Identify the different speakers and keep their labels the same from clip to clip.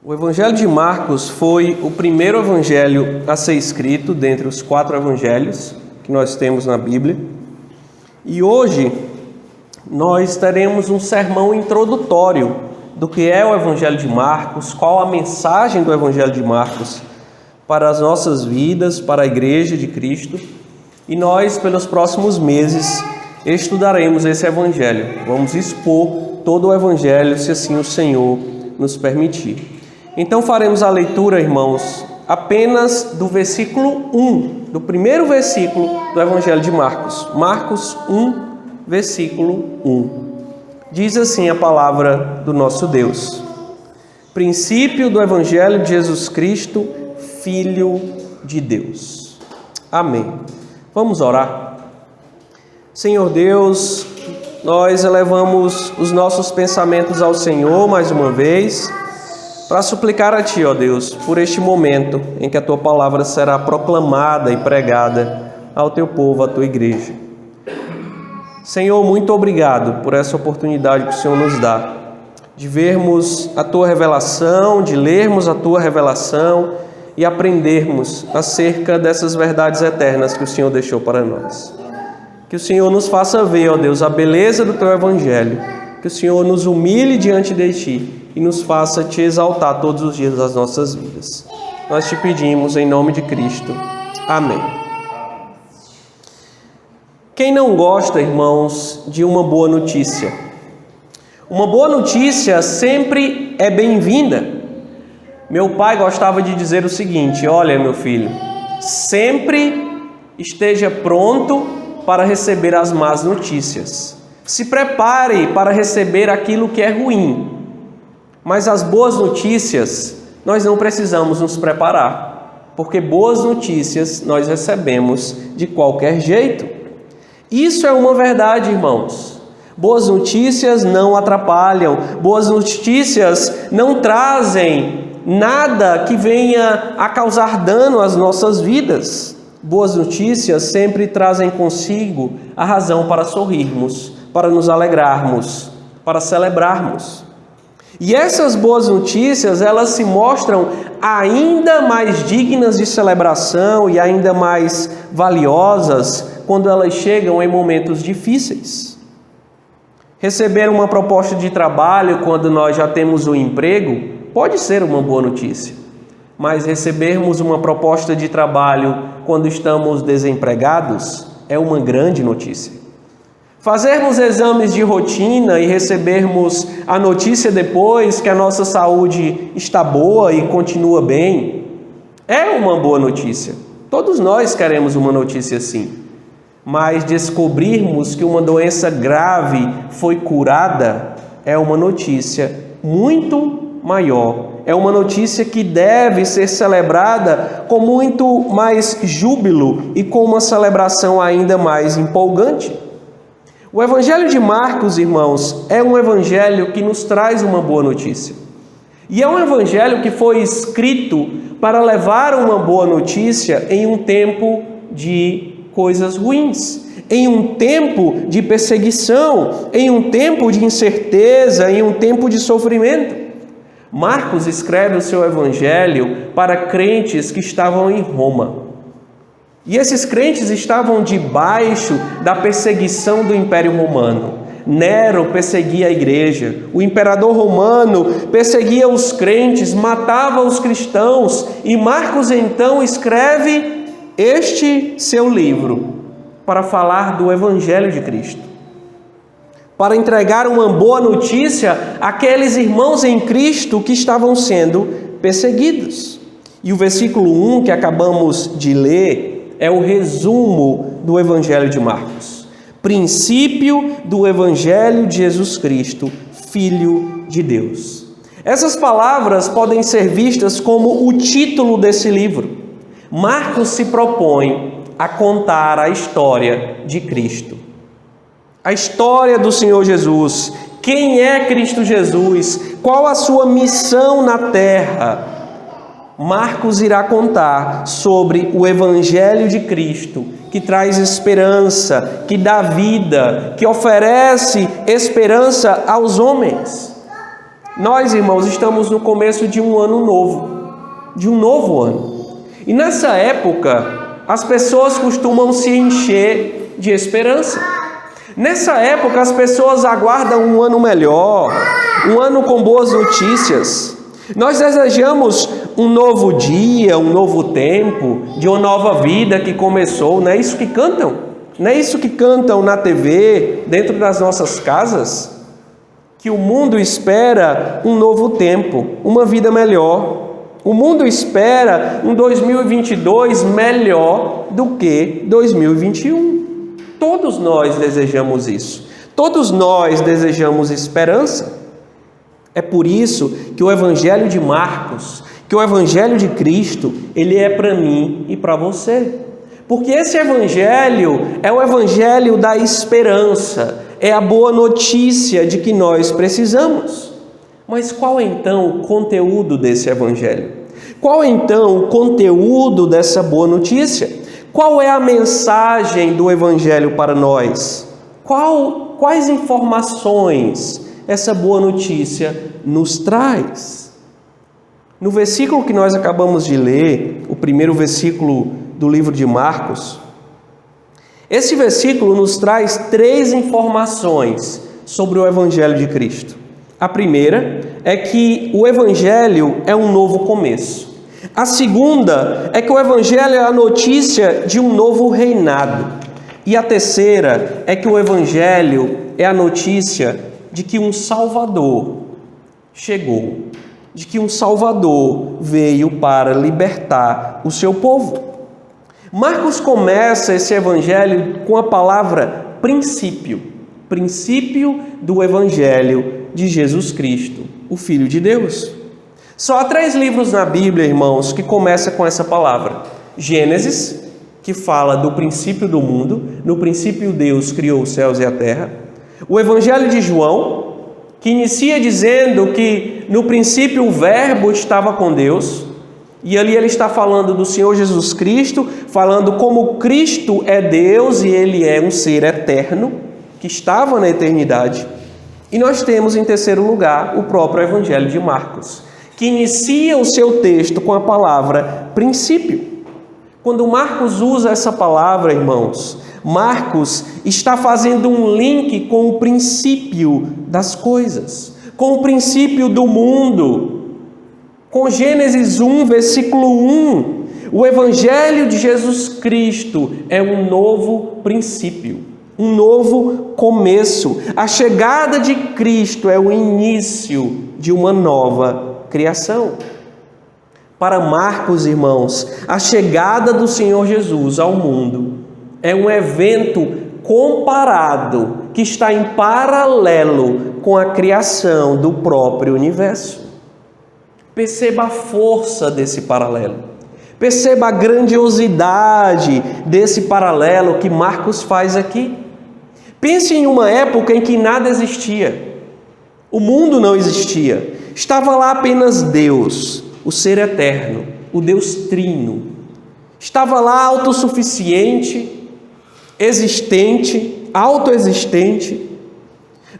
Speaker 1: O Evangelho de Marcos foi o primeiro evangelho a ser escrito dentre os 4 evangelhos que nós temos na Bíblia. E hoje nós teremos um sermão introdutório do que é o Evangelho de Marcos, qual a mensagem do Evangelho de Marcos para as nossas vidas, para a Igreja de Cristo. E nós, pelos próximos meses, estudaremos esse Evangelho. Vamos expor todo o Evangelho, se assim o Senhor nos permitir. Então faremos a leitura, irmãos, apenas do versículo 1, do primeiro versículo do Evangelho de Marcos. Marcos 1, versículo 1. Diz assim a palavra do nosso Deus: princípio do Evangelho de Jesus Cristo, Filho de Deus. Amém. Vamos orar. Senhor Deus, nós elevamos os nossos pensamentos ao Senhor mais uma vez, para suplicar a Ti, ó Deus, por este momento em que a Tua palavra será proclamada e pregada ao Teu povo, à Tua igreja. Senhor, muito obrigado por essa oportunidade que o Senhor nos dá, de vermos a Tua revelação, de lermos a Tua revelação e aprendermos acerca dessas verdades eternas que o Senhor deixou para nós. Que o Senhor nos faça ver, ó Deus, a beleza do Teu Evangelho, que o Senhor nos humilhe diante de Ti e nos faça Te exaltar todos os dias das nossas vidas. Nós Te pedimos em nome de Cristo. Amém. Quem não gosta, irmãos, de uma boa notícia? Uma boa notícia sempre é bem-vinda. Meu pai gostava de dizer o seguinte: olha, meu filho, sempre esteja pronto para receber as más notícias. Se prepare para receber aquilo que é ruim. Mas as boas notícias, nós não precisamos nos preparar, porque boas notícias nós recebemos de qualquer jeito. Isso é uma verdade, irmãos. Boas notícias não atrapalham, boas notícias não trazem nada que venha a causar dano às nossas vidas. Boas notícias sempre trazem consigo a razão para sorrirmos, para nos alegrarmos, para celebrarmos. E essas boas notícias, elas se mostram ainda mais dignas de celebração e ainda mais valiosas quando elas chegam em momentos difíceis. Receber uma proposta de trabalho quando nós já temos um emprego pode ser uma boa notícia, mas recebermos uma proposta de trabalho quando estamos desempregados é uma grande notícia. Fazermos exames de rotina e recebermos a notícia depois que a nossa saúde está boa e continua bem é uma boa notícia. Todos nós queremos uma notícia assim. Mas descobrirmos que uma doença grave foi curada é uma notícia muito maior. É uma notícia que deve ser celebrada com muito mais júbilo e com uma celebração ainda mais empolgante. O Evangelho de Marcos, irmãos, é um evangelho que nos traz uma boa notícia. E é um evangelho que foi escrito para levar uma boa notícia em um tempo de coisas ruins, em um tempo de perseguição, em um tempo de incerteza, em um tempo de sofrimento. Marcos escreve o seu evangelho para crentes que estavam em Roma. E esses crentes estavam debaixo da perseguição do Império Romano. Nero perseguia a igreja, o imperador romano perseguia os crentes, matava os cristãos, e Marcos então escreve este seu livro para falar do Evangelho de Cristo, para entregar uma boa notícia àqueles irmãos em Cristo que estavam sendo perseguidos. E o versículo 1 que acabamos de ler é o resumo do Evangelho de Marcos. Princípio do Evangelho de Jesus Cristo, Filho de Deus. Essas palavras podem ser vistas como o título desse livro. Marcos se propõe a contar a história de Cristo. A história do Senhor Jesus. Quem é Cristo Jesus? Qual a sua missão na terra? Marcos irá contar sobre o Evangelho de Cristo, que traz esperança, que dá vida, que oferece esperança aos homens. Nós, irmãos, estamos no começo de um ano novo, de um novo ano. E nessa época, as pessoas costumam se encher de esperança. Nessa época, as pessoas aguardam um ano melhor, um ano com boas notícias. Nós desejamos um novo dia, um novo tempo, de uma nova vida que começou. Não é isso que cantam? Não é isso que cantam na TV, dentro das nossas casas? Que o mundo espera um novo tempo, uma vida melhor. O mundo espera um 2022 melhor do que 2021. Todos nós desejamos isso. Todos nós desejamos esperança. É por isso que o Evangelho de Marcos, que o Evangelho de Cristo, ele é para mim e para você. Porque esse Evangelho é o Evangelho da esperança, é a boa notícia de que nós precisamos. Mas qual é então o conteúdo desse Evangelho? Qual é então o conteúdo dessa boa notícia? Qual é a mensagem do Evangelho para nós? Quais informações essa boa notícia nos traz? No versículo que nós acabamos de ler, o primeiro versículo do livro de Marcos, esse versículo nos traz 3 informações sobre o Evangelho de Cristo. A primeira é que o Evangelho é um novo começo. A segunda é que o Evangelho é a notícia de um novo reinado. E a terceira é que o Evangelho é a notícia de que um Salvador chegou, de que um Salvador veio para libertar o seu povo. Marcos começa esse Evangelho com a palavra princípio, princípio do Evangelho de Jesus Cristo, o Filho de Deus. Só há 3 livros na Bíblia, irmãos, que começam com essa palavra. Gênesis, que fala do princípio do mundo, no princípio Deus criou os céus e a terra. O Evangelho de João, que inicia dizendo que no princípio o Verbo estava com Deus, e ali ele está falando do Senhor Jesus Cristo, falando como Cristo é Deus e ele é um ser eterno, que estava na eternidade. E nós temos em terceiro lugar o próprio Evangelho de Marcos, que inicia o seu texto com a palavra princípio. Quando Marcos usa essa palavra, irmãos, Marcos está fazendo um link com o princípio das coisas, com o princípio do mundo, com Gênesis 1, versículo 1. O Evangelho de Jesus Cristo é um novo princípio, um novo começo. A chegada de Cristo é o início de uma nova criação. Para Marcos, irmãos, a chegada do Senhor Jesus ao mundo é um evento comparado, que está em paralelo com a criação do próprio universo. Perceba a força desse paralelo. Perceba a grandiosidade desse paralelo que Marcos faz aqui. Pense em uma época em que nada existia. O mundo não existia. Estava lá apenas Deus, o ser eterno, o Deus trino. Estava lá autossuficiente, existente, autoexistente.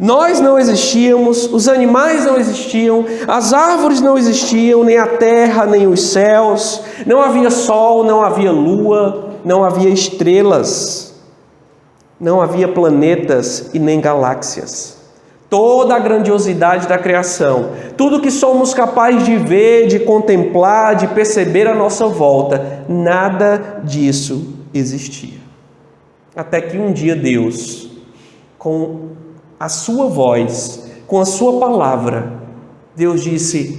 Speaker 1: Nós não existíamos, os animais não existiam, as árvores não existiam, nem a terra, nem os céus. Não havia sol, não havia lua, não havia estrelas, não havia planetas e nem galáxias. Toda a grandiosidade da criação, tudo que somos capazes de ver, de contemplar, de perceber à nossa volta, nada disso existia. Até que um dia Deus, com a sua voz, com a sua palavra, Deus disse: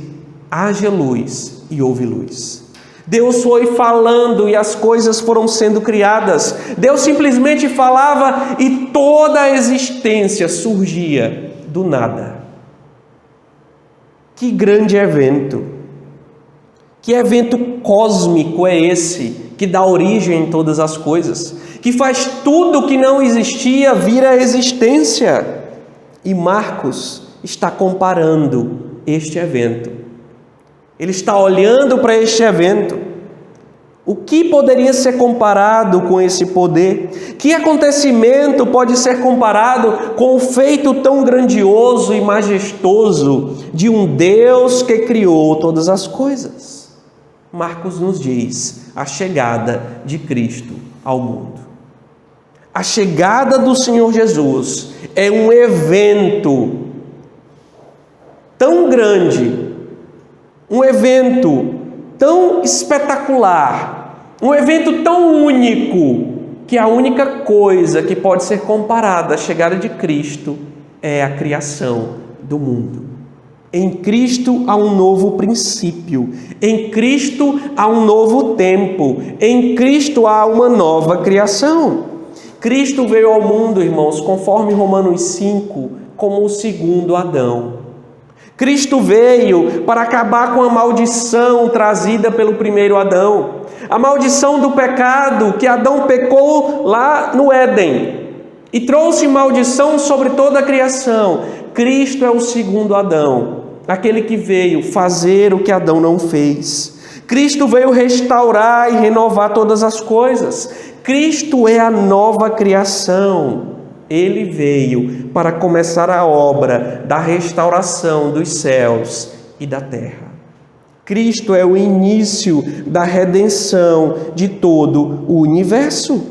Speaker 1: haja luz, e houve luz. Deus foi falando e as coisas foram sendo criadas. Deus simplesmente falava e toda a existência surgia do nada. Que grande evento! Que evento cósmico é esse que dá origem a todas as coisas, que faz tudo que não existia vir à existência? E Marcos está comparando este evento. Ele está olhando para este evento O que poderia ser comparado com esse poder? Que acontecimento pode ser comparado com o feito tão grandioso e majestoso de um Deus que criou todas as coisas? Marcos nos diz a chegada de Cristo ao mundo. A chegada do Senhor Jesus é um evento tão grande, um evento tão espetacular, um evento tão único, que a única coisa que pode ser comparada à chegada de Cristo é a criação do mundo. Em Cristo há um novo princípio, em Cristo há um novo tempo, em Cristo há uma nova criação. Cristo veio ao mundo, irmãos, conforme Romanos 5, como o segundo Adão. Cristo veio para acabar com a maldição trazida pelo primeiro Adão. A maldição do pecado, que Adão pecou lá no Éden e trouxe maldição sobre toda a criação. Cristo é o segundo Adão, aquele que veio fazer o que Adão não fez. Cristo veio restaurar e renovar todas as coisas. Cristo é a nova criação. Ele veio para começar a obra da restauração dos céus e da terra. Cristo é o início da redenção de todo o universo.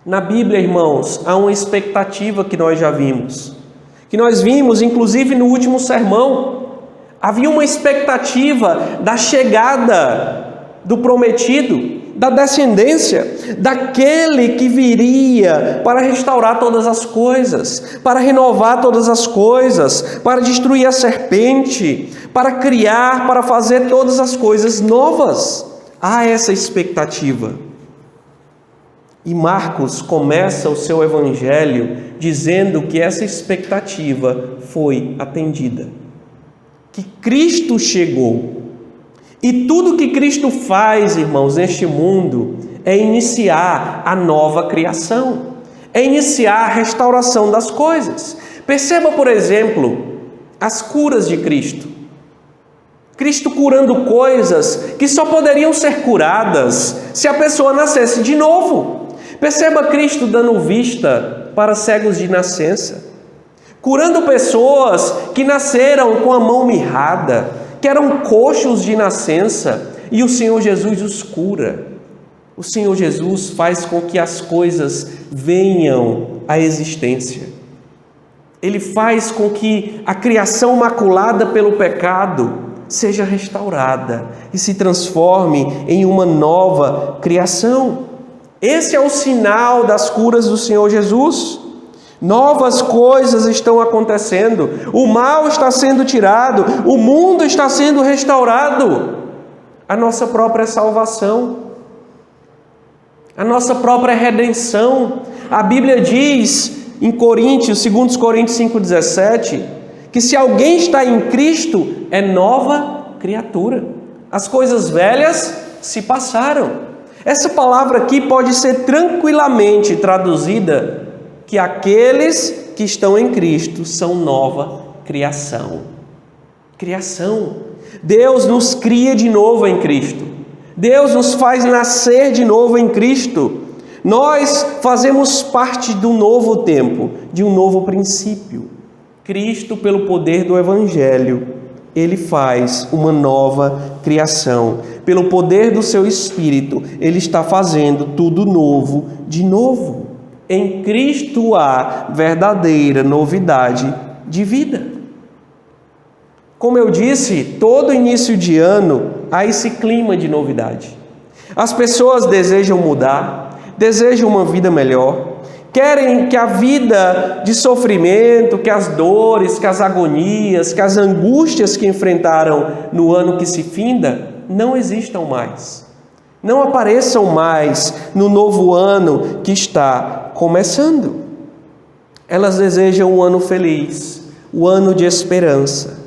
Speaker 1: Na Bíblia, irmãos, há uma expectativa que nós já vimos, que nós vimos inclusive no último sermão. Havia uma expectativa da chegada do prometido, da descendência, daquele que viria para restaurar todas as coisas, para renovar todas as coisas, para destruir a serpente, para criar, para fazer todas as coisas novas. Há essa expectativa. E Marcos começa o seu evangelho dizendo que essa expectativa foi atendida, que Cristo chegou. E tudo que Cristo faz, irmãos, neste mundo é iniciar a nova criação, é iniciar a restauração das coisas. Perceba, por exemplo, as curas de Cristo. Cristo curando coisas que só poderiam ser curadas se a pessoa nascesse de novo. Perceba Cristo dando vista para cegos de nascença, curando pessoas que nasceram com a mão mirrada, que eram coxos de nascença, e o Senhor Jesus os cura. O Senhor Jesus faz com que as coisas venham à existência. Ele faz com que a criação maculada pelo pecado seja restaurada e se transforme em uma nova criação. Esse é o sinal das curas do Senhor Jesus. Novas coisas estão acontecendo, o mal está sendo tirado, o mundo está sendo restaurado. A nossa própria salvação, a nossa própria redenção. A Bíblia diz em Coríntios, 2 Coríntios 5,17, que se alguém está em Cristo, é nova criatura. As coisas velhas se passaram. Essa palavra aqui pode ser tranquilamente traduzida que aqueles que estão em Cristo são nova criação. Criação. Deus nos cria de novo em Cristo. Deus nos faz nascer de novo em Cristo. Nós fazemos parte de um novo tempo, de um novo princípio. Cristo, pelo poder do Evangelho, Ele faz uma nova criação. Pelo poder do seu Espírito, Ele está fazendo tudo novo de novo. Em Cristo há verdadeira novidade de vida. Como eu disse, todo início de ano há esse clima de novidade. As pessoas desejam mudar, desejam uma vida melhor, querem que a vida de sofrimento, que as dores, que as agonias, que as angústias que enfrentaram no ano que se finda, não existam mais. Não apareçam mais no novo ano que está começando. Elas desejam um ano feliz, um ano de esperança.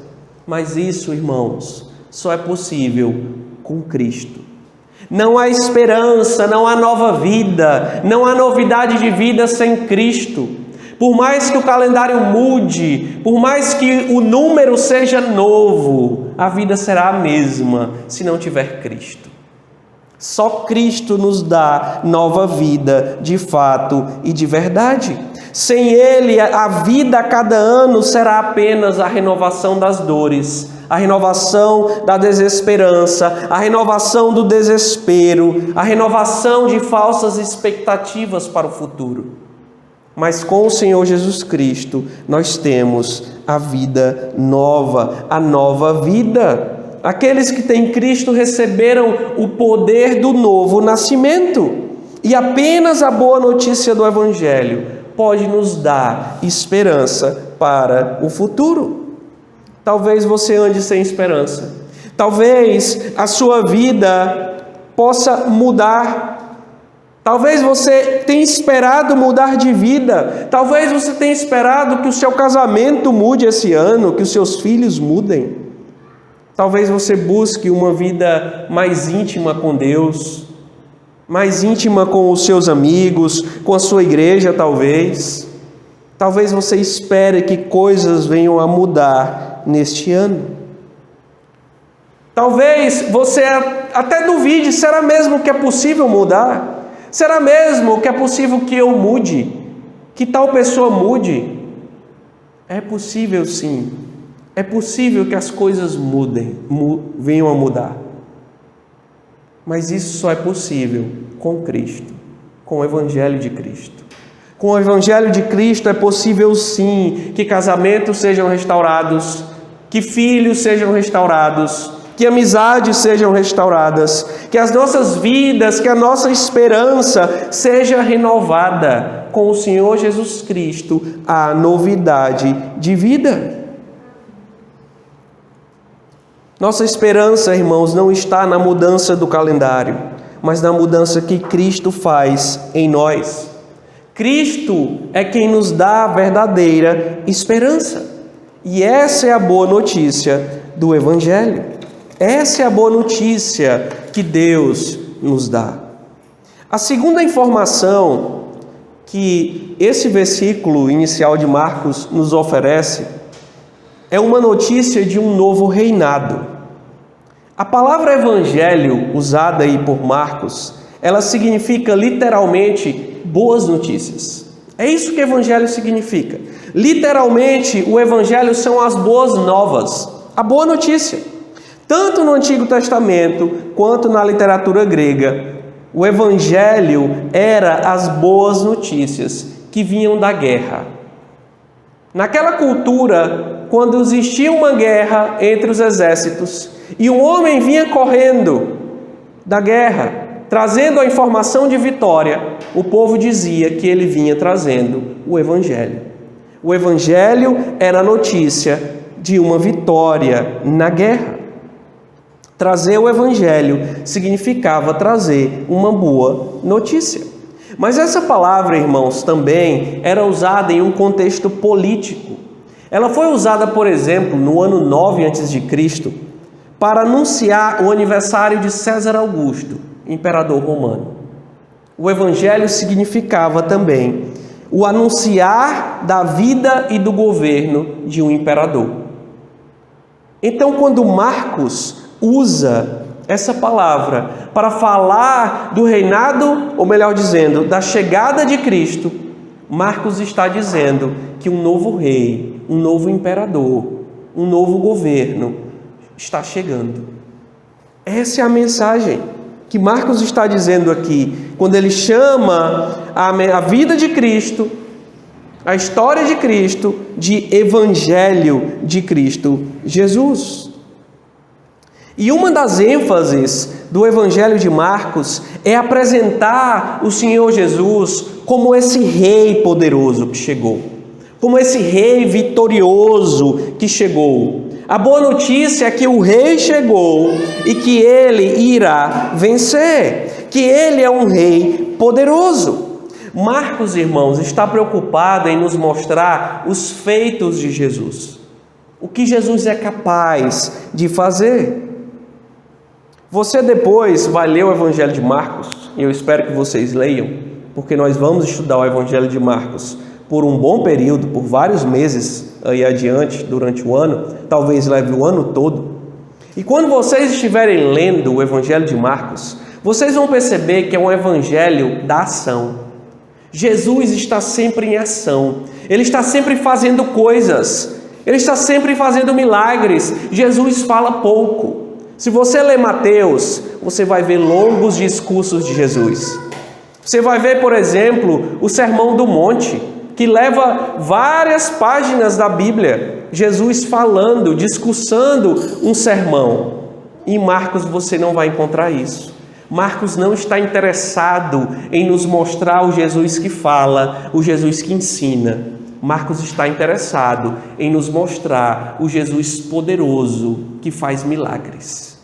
Speaker 1: Mas isso, irmãos, só é possível com Cristo. Não há esperança, não há nova vida, não há novidade de vida sem Cristo. Por mais que o calendário mude, por mais que o número seja novo, a vida será a mesma se não tiver Cristo. Só Cristo nos dá nova vida de fato e de verdade. Sem Ele, a vida a cada ano será apenas a renovação das dores, a renovação da desesperança, a renovação do desespero, a renovação de falsas expectativas para o futuro. Mas com o Senhor Jesus Cristo, nós temos a vida nova, a nova vida. Aqueles que têm Cristo receberam o poder do novo nascimento. E apenas a boa notícia do Evangelho pode nos dar esperança para o futuro. Talvez você ande sem esperança. Talvez a sua vida possa mudar. Talvez você tenha esperado mudar de vida. Talvez você tenha esperado que o seu casamento mude esse ano, que os seus filhos mudem. Talvez você busque uma vida mais íntima com Deus, mais íntima com os seus amigos, com a sua igreja, talvez. Talvez você espere que coisas venham a mudar neste ano. Talvez você até duvide, será mesmo que é possível mudar? Será mesmo que é possível que eu mude? Que tal pessoa mude? É possível sim. É possível que as coisas mudem, venham a mudar. Mas isso só é possível com Cristo, com o Evangelho de Cristo. Com o Evangelho de Cristo é possível sim que casamentos sejam restaurados, que filhos sejam restaurados, que amizades sejam restauradas, que as nossas vidas, que a nossa esperança seja renovada com o Senhor Jesus Cristo, a novidade de vida. Nossa esperança, irmãos, não está na mudança do calendário, mas na mudança que Cristo faz em nós. Cristo é quem nos dá a verdadeira esperança. E essa é a boa notícia do Evangelho. Essa é a boa notícia que Deus nos dá. A segunda informação que esse versículo inicial de Marcos nos oferece é uma notícia de um novo reinado. A palavra evangelho, usada aí por Marcos, ela significa literalmente boas notícias. É isso que evangelho significa. Literalmente, o evangelho são as boas novas, a boa notícia. Tanto no Antigo Testamento quanto na literatura grega, o evangelho era as boas notícias que vinham da guerra. Naquela cultura, quando existia uma guerra entre os exércitos e um homem vinha correndo da guerra, trazendo a informação de vitória, o povo dizia que ele vinha trazendo o evangelho. O evangelho era a notícia de uma vitória na guerra. Trazer o evangelho significava trazer uma boa notícia. Mas essa palavra, irmãos, também era usada em um contexto político. Ela foi usada, por exemplo, no ano 9 a.C., para anunciar o aniversário de César Augusto, imperador romano. O evangelho significava também o anunciar da vida e do governo de um imperador. Então, quando Marcos usa essa palavra para falar do reinado, ou melhor dizendo, da chegada de Cristo, Marcos está dizendo que um novo rei, um novo imperador, um novo governo está chegando. Essa é a mensagem que Marcos está dizendo aqui, quando ele chama a vida de Cristo, a história de Cristo, de Evangelho de Cristo Jesus. E uma das ênfases do Evangelho de Marcos é apresentar o Senhor Jesus como esse rei poderoso que chegou, como esse rei vitorioso que chegou. A boa notícia é que o rei chegou e que ele irá vencer, que ele é um rei poderoso. Marcos, irmãos, está preocupado em nos mostrar os feitos de Jesus, o que Jesus é capaz de fazer. Você depois vai ler o Evangelho de Marcos, e eu espero que vocês leiam, porque nós vamos estudar o Evangelho de Marcos por um bom período, por vários meses aí adiante, durante o ano, talvez leve o ano todo. E quando vocês estiverem lendo o Evangelho de Marcos, vocês vão perceber que é um evangelho da ação. Jesus está sempre em ação, Ele está sempre fazendo coisas, Ele está sempre fazendo milagres. Jesus fala pouco. Se você ler Mateus, você vai ver longos discursos de Jesus. Você vai ver, por exemplo, o Sermão do Monte, que leva várias páginas da Bíblia, Jesus falando, discursando um sermão. Em Marcos você não vai encontrar isso. Marcos não está interessado em nos mostrar o Jesus que fala, o Jesus que ensina. Marcos está interessado em nos mostrar o Jesus poderoso que faz milagres.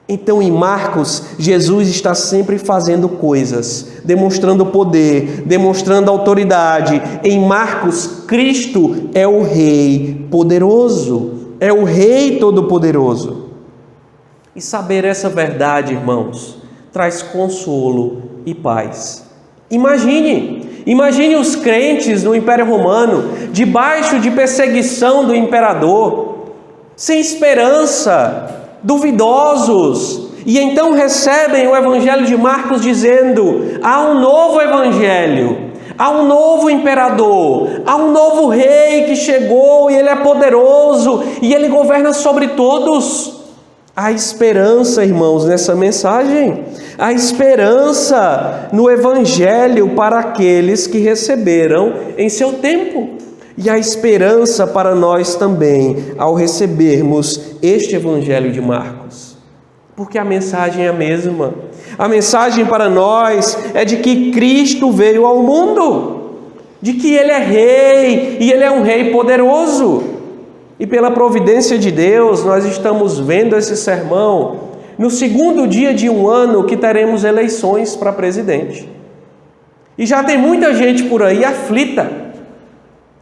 Speaker 1: Então, em Marcos, Jesus está sempre fazendo coisas, demonstrando poder, demonstrando autoridade. Em Marcos, Cristo é o Rei poderoso, é o Rei todo-poderoso. E saber essa verdade, irmãos, traz consolo e paz. Imagine os crentes no Império Romano, debaixo de perseguição do imperador, sem esperança, duvidosos, e então recebem o Evangelho de Marcos dizendo: há um novo Evangelho, há um novo imperador, há um novo rei que chegou e ele é poderoso e ele governa sobre todos. Há esperança, irmãos, nessa mensagem. Há esperança no Evangelho para aqueles que receberam em seu tempo. E há esperança para nós também ao recebermos este Evangelho de Marcos. Porque a mensagem é a mesma. A mensagem para nós é de que Cristo veio ao mundo, de que Ele é Rei e Ele é um Rei poderoso. E pela providência de Deus, nós estamos vendo esse sermão no segundo dia de um ano que teremos eleições para presidente. E já tem muita gente por aí aflita.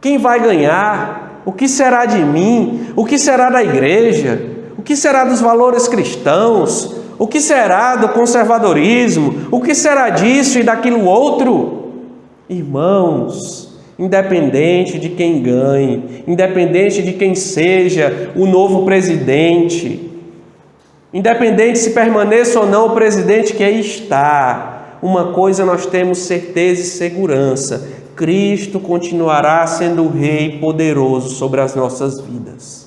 Speaker 1: Quem vai ganhar? O que será de mim? O que será da igreja? O que será dos valores cristãos? O que será do conservadorismo? O que será disso e daquilo outro? Irmãos, independente de quem ganhe, independente de quem seja o novo presidente, independente se permaneça ou não o presidente que aí está, uma coisa nós temos certeza e segurança: Cristo continuará sendo o Rei poderoso sobre as nossas vidas.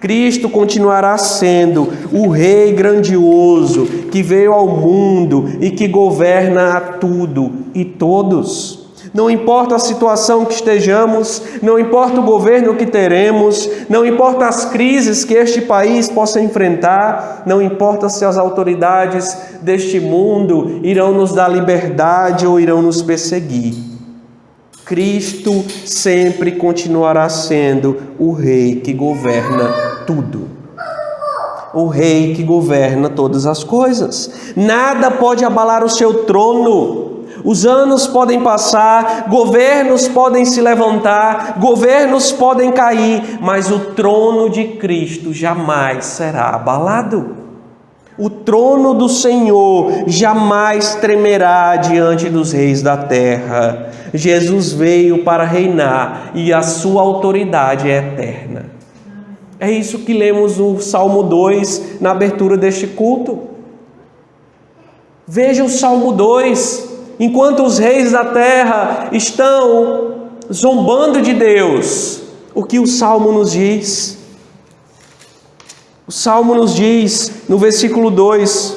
Speaker 1: Cristo continuará sendo o Rei grandioso que veio ao mundo e que governa a tudo e todos. Não importa a situação que estejamos, não importa o governo que teremos, não importa as crises que este país possa enfrentar, não importa se as autoridades deste mundo irão nos dar liberdade ou irão nos perseguir. Cristo sempre continuará sendo o Rei que governa tudo. O Rei que governa todas as coisas. Nada pode abalar o seu trono. Os anos podem passar, governos podem se levantar, governos podem cair, mas o trono de Cristo jamais será abalado. O trono do Senhor jamais tremerá diante dos reis da terra. Jesus veio para reinar e a sua autoridade é eterna. É isso que lemos no Salmo 2, na abertura deste culto. Veja o Salmo 2. Enquanto os reis da terra estão zombando de Deus, o que o Salmo nos diz? O Salmo nos diz, no versículo 2,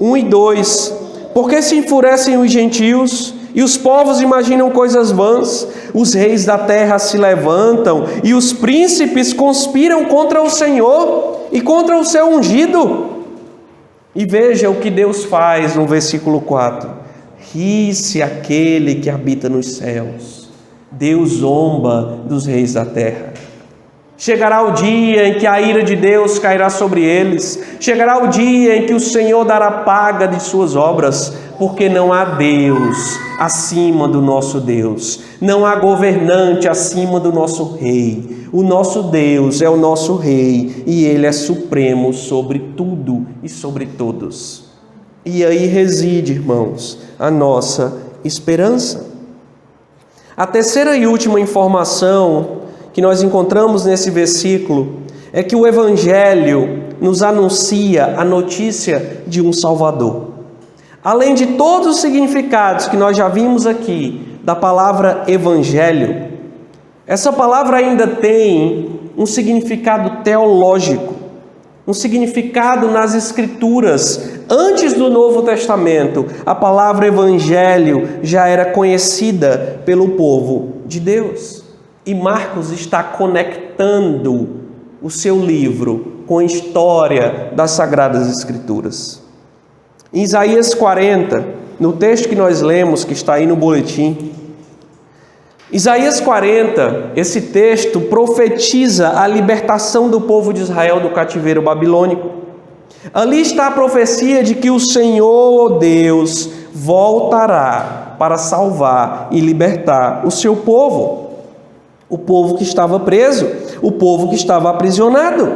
Speaker 1: 1 e 2, porque se enfurecem os gentios e os povos imaginam coisas vãs, os reis da terra se levantam e os príncipes conspiram contra o Senhor e contra o seu ungido. E veja o que Deus faz no versículo 4. Ri-se aquele que habita nos céus. Deus zomba dos reis da terra. Chegará o dia em que a ira de Deus cairá sobre eles. Chegará o dia em que o Senhor dará paga de suas obras, porque não há Deus acima do nosso Deus. Não há governante acima do nosso Rei. O nosso Deus é o nosso Rei e Ele é supremo sobre tudo e sobre todos. E aí reside, irmãos, a nossa esperança. A terceira e última informação que nós encontramos nesse versículo é que o Evangelho nos anuncia a notícia de um Salvador. Além de todos os significados que nós já vimos aqui da palavra Evangelho, essa palavra ainda tem um significado teológico, um significado nas Escrituras. Antes do Novo Testamento, a palavra Evangelho já era conhecida pelo povo de Deus. E Marcos está conectando o seu livro com a história das Sagradas Escrituras. Em Isaías 40, no texto que nós lemos, que está aí no boletim, Isaías 40, esse texto profetiza a libertação do povo de Israel do cativeiro babilônico. Ali está a profecia de que o Senhor Deus voltará para salvar e libertar o seu povo. O povo que estava preso, o povo que estava aprisionado.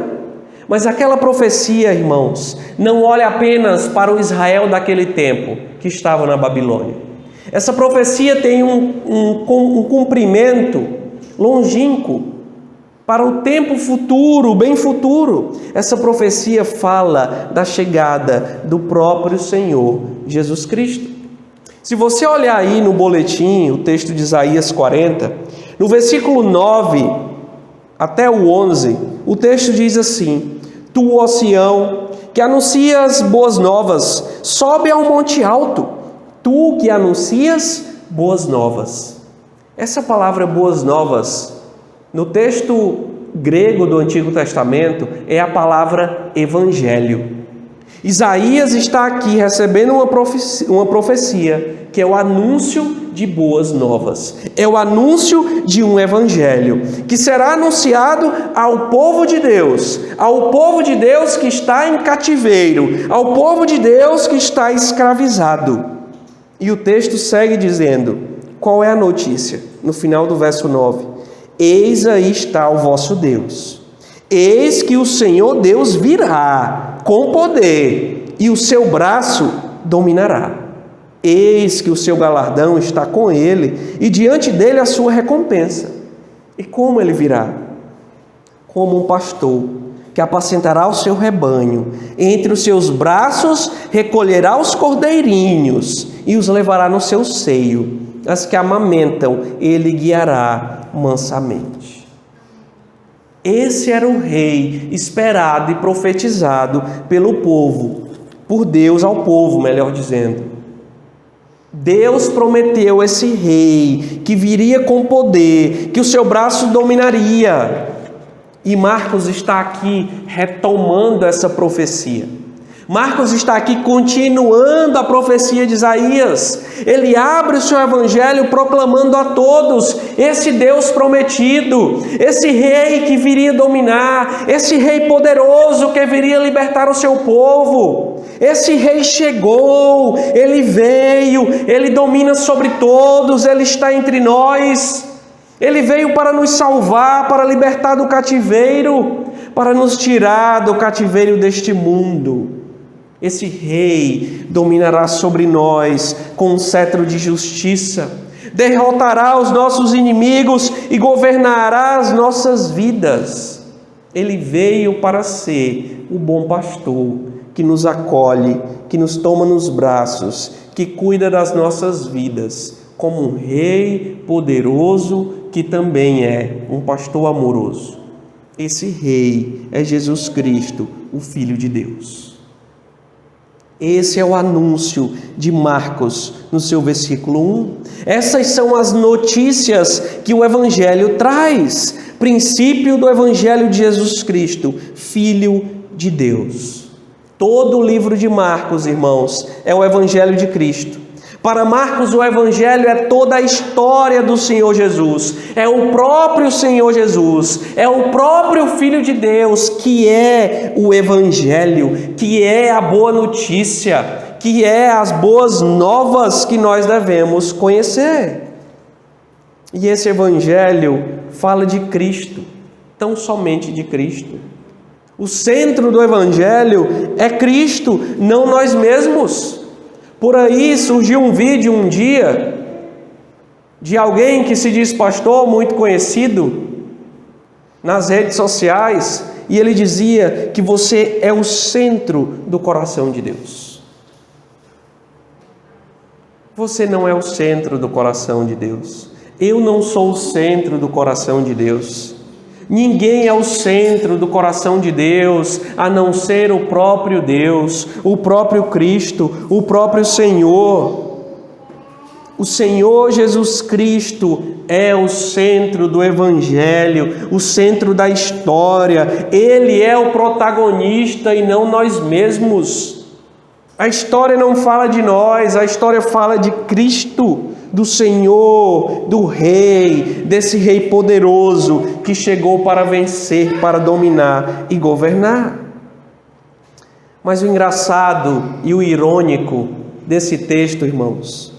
Speaker 1: Mas aquela profecia, irmãos, não olha apenas para o Israel daquele tempo que estava na Babilônia. Essa profecia tem um cumprimento longínquo para o tempo futuro, bem futuro. Essa profecia fala da chegada do próprio Senhor Jesus Cristo. Se você olhar aí no boletim, o texto de Isaías 40, no versículo 9 até o 11, o texto diz assim: Tu, ó Sião, que anuncias boas novas, sobe ao monte alto. Tu que anuncias boas novas. Essa palavra boas novas, no texto grego do Antigo Testamento, é a palavra evangelho. Isaías está aqui recebendo uma profecia, que é o anúncio de boas novas. É o anúncio de um evangelho, que será anunciado ao povo de Deus que está em cativeiro, ao povo de Deus que está escravizado. E o texto segue dizendo, qual é a notícia? No final do verso 9, eis aí está o vosso Deus, eis que o Senhor Deus virá com poder, e o seu braço dominará. Eis que o seu galardão está com ele, e diante dele a sua recompensa. E como ele virá? Como um pastor que apacentará o seu rebanho, entre os seus braços recolherá os cordeirinhos e os levará no seu seio, as que amamentam ele guiará mansamente. Esse era o rei esperado e profetizado pelo povo, por Deus ao povo, melhor dizendo. Deus prometeu esse rei que viria com poder, que o seu braço dominaria. E Marcos está aqui retomando essa profecia. Marcos está aqui continuando a profecia de Isaías. Ele abre o seu evangelho proclamando a todos esse Deus prometido, esse rei que viria dominar, esse rei poderoso que viria libertar o seu povo. Esse rei chegou, ele veio, ele domina sobre todos, ele está entre nós. Ele veio para nos salvar, para libertar do cativeiro, para nos tirar do cativeiro deste mundo. Esse rei dominará sobre nós com um cetro de justiça, derrotará os nossos inimigos e governará as nossas vidas. Ele veio para ser o bom pastor que nos acolhe, que nos toma nos braços, que cuida das nossas vidas, como um rei poderoso que também é um pastor amoroso. Esse rei é Jesus Cristo, o Filho de Deus. Esse é o anúncio de Marcos no seu versículo 1. Essas são as notícias que o Evangelho traz. Princípio do Evangelho de Jesus Cristo, Filho de Deus. Todo o livro de Marcos, irmãos, é o Evangelho de Cristo. Para Marcos, o Evangelho é toda a história do Senhor Jesus. É o próprio Senhor Jesus. É o próprio Filho de Deus que é o Evangelho, que é a boa notícia, que é as boas novas que nós devemos conhecer. E esse Evangelho fala de Cristo, tão somente de Cristo. O centro do Evangelho é Cristo, não nós mesmos. Por aí surgiu um vídeo um dia de alguém que se diz pastor, muito conhecido nas redes sociais, e ele dizia que você é o centro do coração de Deus. Você não é o centro do coração de Deus. Eu não sou o centro do coração de Deus. Ninguém é o centro do coração de Deus, a não ser o próprio Deus, o próprio Cristo, o próprio Senhor. O Senhor Jesus Cristo é o centro do Evangelho, o centro da história. Ele é o protagonista e não nós mesmos. A história não fala de nós, a história fala de Cristo, do Senhor, do Rei, desse Rei poderoso que chegou para vencer, para dominar e governar. Mas o engraçado e o irônico desse texto, irmãos,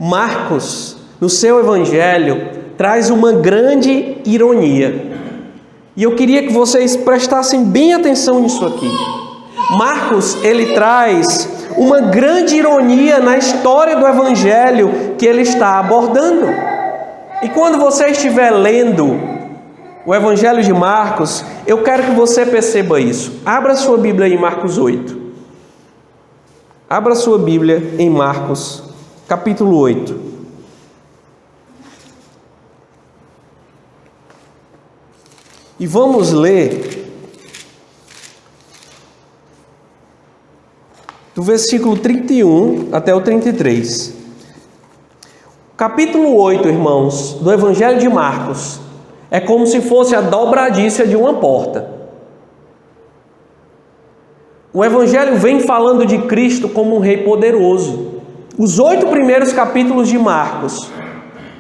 Speaker 1: Marcos, no seu Evangelho, traz uma grande ironia. E eu queria que vocês prestassem bem atenção nisso aqui. Marcos, ele traz uma grande ironia na história do Evangelho que ele está abordando. E quando você estiver lendo o Evangelho de Marcos, eu quero que você perceba isso. Abra sua Bíblia em Marcos 8. Abra sua Bíblia em Marcos, capítulo 8. E vamos ler do versículo 31 até o 33. Capítulo 8, irmãos, do Evangelho de Marcos, é como se fosse a dobradiça de uma porta. O Evangelho vem falando de Cristo como um Rei poderoso. Os 8 primeiros capítulos de Marcos,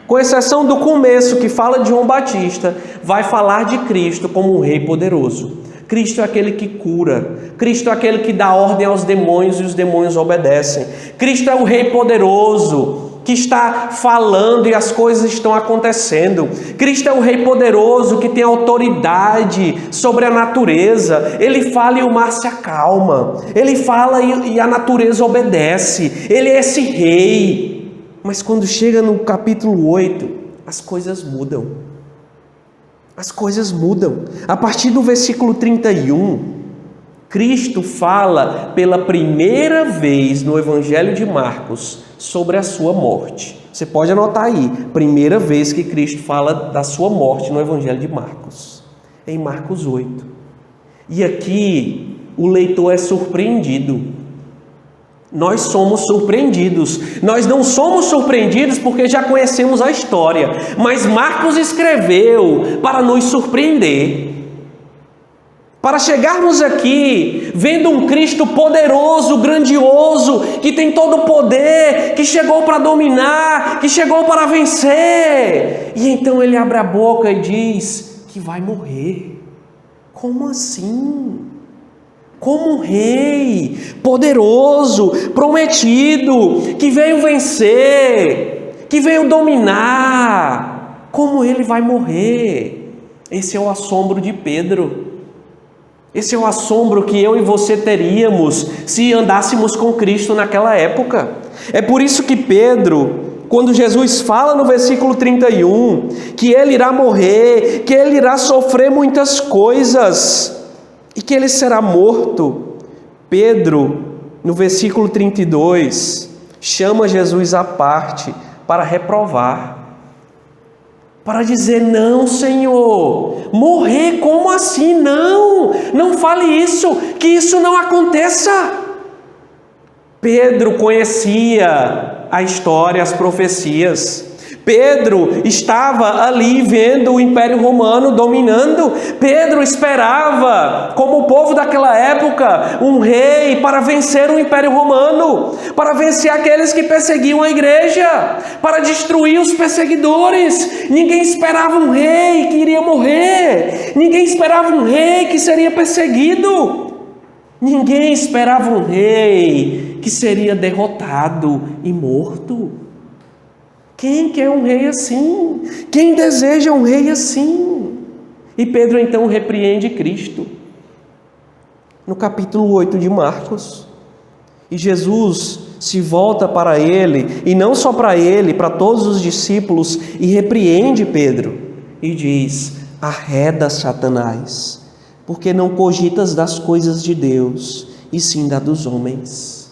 Speaker 1: com exceção do começo, que fala de João Batista, vai falar de Cristo como um Rei poderoso. Cristo é aquele que cura. Cristo é aquele que dá ordem aos demônios e os demônios obedecem. Cristo é o Rei poderoso que está falando e as coisas estão acontecendo. Cristo é o Rei poderoso que tem autoridade sobre a natureza. Ele fala e o mar se acalma. Ele fala e a natureza obedece. Ele é esse Rei. Mas quando chega no capítulo 8, as coisas mudam. As coisas mudam. A partir do versículo 31, Cristo fala pela primeira vez no Evangelho de Marcos sobre a sua morte. Você pode anotar aí, primeira vez que Cristo fala da sua morte no Evangelho de Marcos, em Marcos 8. E aqui o leitor é surpreendido. Nós somos surpreendidos. Nós não somos surpreendidos porque já conhecemos a história, mas Marcos escreveu para nos surpreender. Para chegarmos aqui vendo um Cristo poderoso, grandioso, que tem todo o poder, que chegou para dominar, que chegou para vencer. E então ele abre a boca e diz que vai morrer. Como assim? Como um rei poderoso, prometido, que veio vencer, que veio dominar, como ele vai morrer? Esse é o assombro de Pedro. Esse é o assombro que eu e você teríamos se andássemos com Cristo naquela época. É por isso que Pedro, quando Jesus fala no versículo 31, que ele irá morrer, que ele irá sofrer muitas coisas, e que ele será morto, Pedro, no versículo 32, chama Jesus à parte para reprovar, para dizer: não, Senhor, morrer, como assim? Não fale isso, que isso não aconteça. Pedro conhecia a história, as profecias. Pedro estava ali vendo o Império Romano dominando. Pedro esperava, como o povo daquela época, um rei para vencer o Império Romano, para vencer aqueles que perseguiam a igreja, para destruir os perseguidores. Ninguém esperava um rei que iria morrer. Ninguém esperava um rei que seria perseguido. Ninguém esperava um rei que seria derrotado e morto. Quem quer um rei assim? Quem deseja um rei assim? E Pedro então repreende Cristo no capítulo 8 de Marcos. E Jesus se volta para ele, e não só para ele, para todos os discípulos, e repreende Pedro e diz: arreda, Satanás, porque não cogitas das coisas de Deus, e sim das dos homens.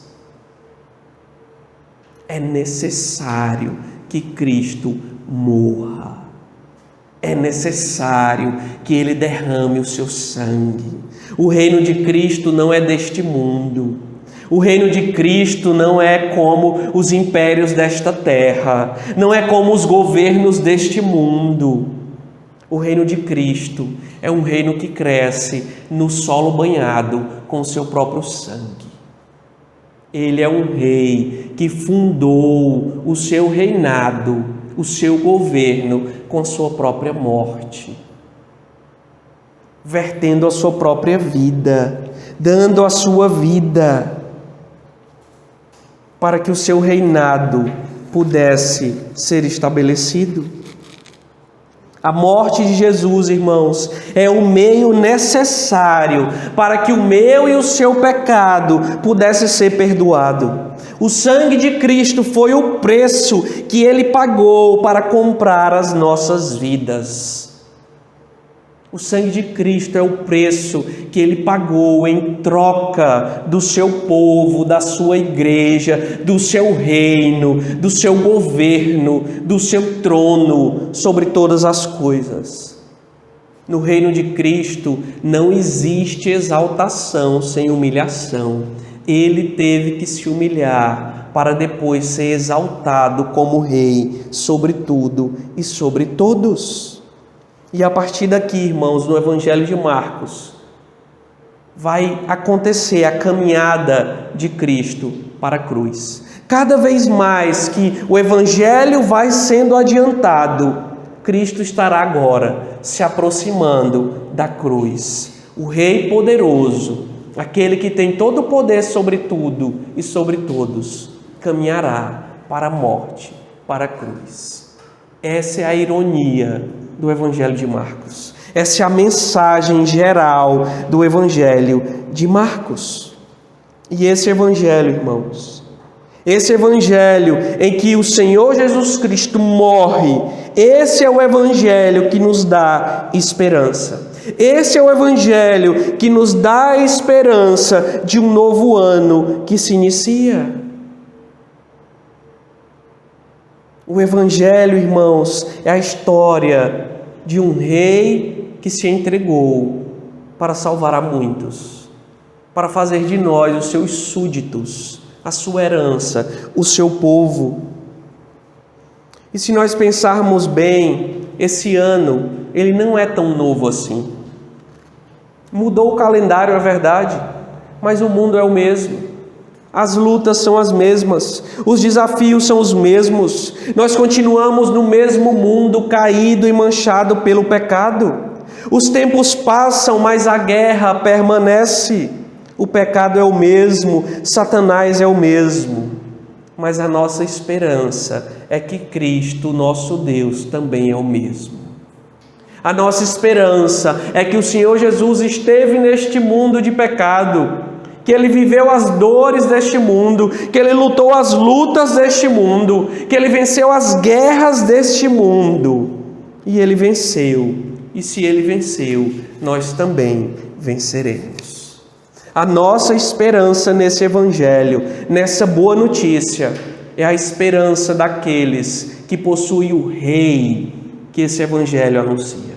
Speaker 1: É necessário que Cristo morra. É necessário que Ele derrame o seu sangue. O reino de Cristo não é deste mundo. O reino de Cristo não é como os impérios desta terra. Não é como os governos deste mundo. O reino de Cristo é um reino que cresce no solo banhado com o seu próprio sangue. Ele é um rei que fundou o seu reinado, o seu governo com a sua própria morte, vertendo a sua própria vida, dando a sua vida para que o seu reinado pudesse ser estabelecido. A morte de Jesus, irmãos, é o meio necessário para que o meu e o seu pecado pudesse ser perdoado. O sangue de Cristo foi o preço que Ele pagou para comprar as nossas vidas. O sangue de Cristo é o preço que Ele pagou em troca do seu povo, da sua igreja, do seu reino, do seu governo, do seu trono sobre todas as coisas. No reino de Cristo não existe exaltação sem humilhação. Ele teve que se humilhar para depois ser exaltado como rei sobre tudo e sobre todos. E a partir daqui, irmãos, no Evangelho de Marcos, vai acontecer a caminhada de Cristo para a cruz. Cada vez mais que o Evangelho vai sendo adiantado, Cristo estará agora se aproximando da cruz. O Rei poderoso, aquele que tem todo o poder sobre tudo e sobre todos, caminhará para a morte, para a cruz. Essa é a ironia do Evangelho de Marcos. Essa é a mensagem geral do Evangelho de Marcos. E esse Evangelho, irmãos, esse Evangelho em que o Senhor Jesus Cristo morre, esse é o Evangelho que nos dá esperança. Esse é o Evangelho que nos dá a esperança de um novo ano que se inicia. O Evangelho, irmãos, é a história de um rei que se entregou para salvar a muitos, para fazer de nós os seus súditos, a sua herança, o seu povo. E se nós pensarmos bem, esse ano, ele não é tão novo assim. Mudou o calendário, é verdade, mas o mundo é o mesmo. As lutas são as mesmas, os desafios são os mesmos. Nós continuamos no mesmo mundo caído e manchado pelo pecado. Os tempos passam, mas a guerra permanece. O pecado é o mesmo, Satanás é o mesmo. Mas a nossa esperança é que Cristo, nosso Deus, também é o mesmo. A nossa esperança é que o Senhor Jesus esteve neste mundo de pecado, que Ele viveu as dores deste mundo, que Ele lutou as lutas deste mundo, que Ele venceu as guerras deste mundo. E Ele venceu. E se Ele venceu, nós também venceremos. A nossa esperança nesse Evangelho, nessa boa notícia, é a esperança daqueles que possuem o Rei que esse Evangelho anuncia.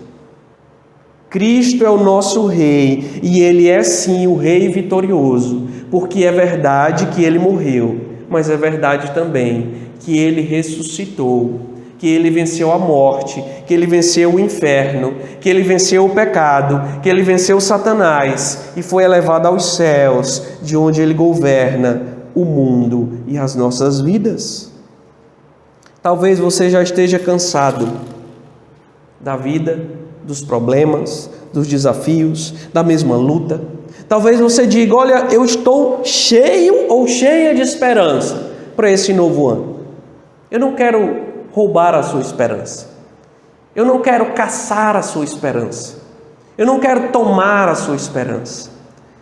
Speaker 1: Cristo é o nosso Rei, e Ele é sim o Rei vitorioso, porque é verdade que Ele morreu, mas é verdade também que Ele ressuscitou, que Ele venceu a morte, que Ele venceu o inferno, que Ele venceu o pecado, que Ele venceu Satanás e foi elevado aos céus, de onde Ele governa o mundo e as nossas vidas. Talvez você já esteja cansado da vida, dos problemas, dos desafios, da mesma luta. Talvez você diga: olha, eu estou cheio ou cheia de esperança para esse novo ano. Eu não quero roubar a sua esperança. Eu não quero caçar a sua esperança. Eu não quero tomar a sua esperança.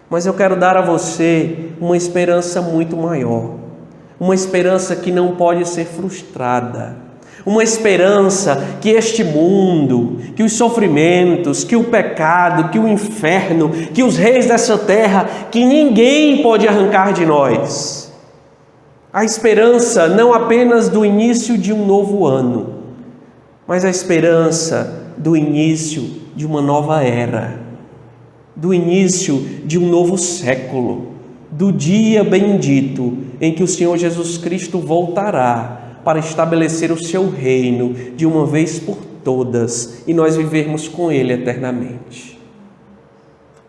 Speaker 1: Mas eu quero dar a você uma esperança muito maior. Uma esperança que não pode ser frustrada. Uma esperança que este mundo, que os sofrimentos, que o pecado, que o inferno, que os reis dessa terra, que ninguém pode arrancar de nós. A esperança não apenas do início de um novo ano, mas a esperança do início de uma nova era, do início de um novo século, do dia bendito em que o Senhor Jesus Cristo voltará para estabelecer o seu reino de uma vez por todas e nós vivermos com Ele eternamente.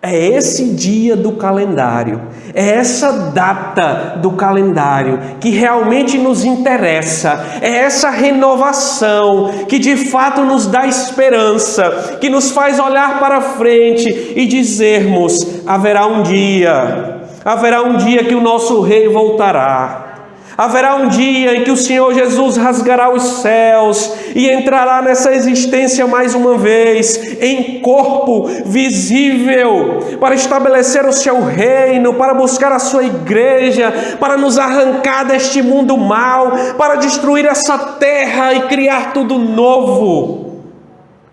Speaker 1: É esse dia do calendário, é essa data do calendário que realmente nos interessa, é essa renovação que de fato nos dá esperança, que nos faz olhar para frente e dizermos: haverá um dia que o nosso Rei voltará. Haverá um dia em que o Senhor Jesus rasgará os céus e entrará nessa existência mais uma vez, em corpo visível, para estabelecer o seu reino, para buscar a sua igreja, para nos arrancar deste mundo mau, para destruir essa terra e criar tudo novo.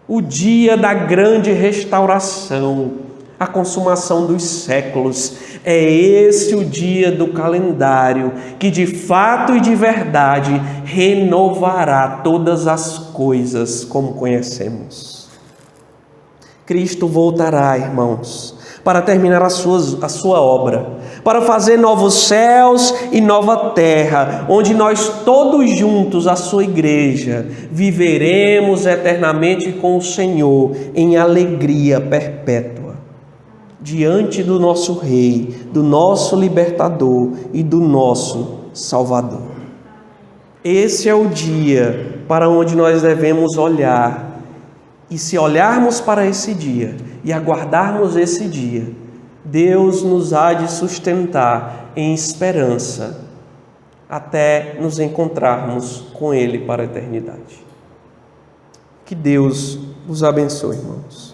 Speaker 1: O dia da grande restauração, a consumação dos séculos. É esse o dia do calendário que de fato e de verdade renovará todas as coisas como conhecemos. Cristo voltará, irmãos, para terminar a sua obra, para fazer novos céus e nova terra, onde nós todos juntos, a sua igreja, viveremos eternamente com o Senhor em alegria perpétua, diante do nosso Rei, do nosso Libertador e do nosso Salvador. Esse é o dia para onde nós devemos olhar, e se olharmos para esse dia e aguardarmos esse dia, Deus nos há de sustentar em esperança até nos encontrarmos com Ele para a eternidade. Que Deus os abençoe, irmãos.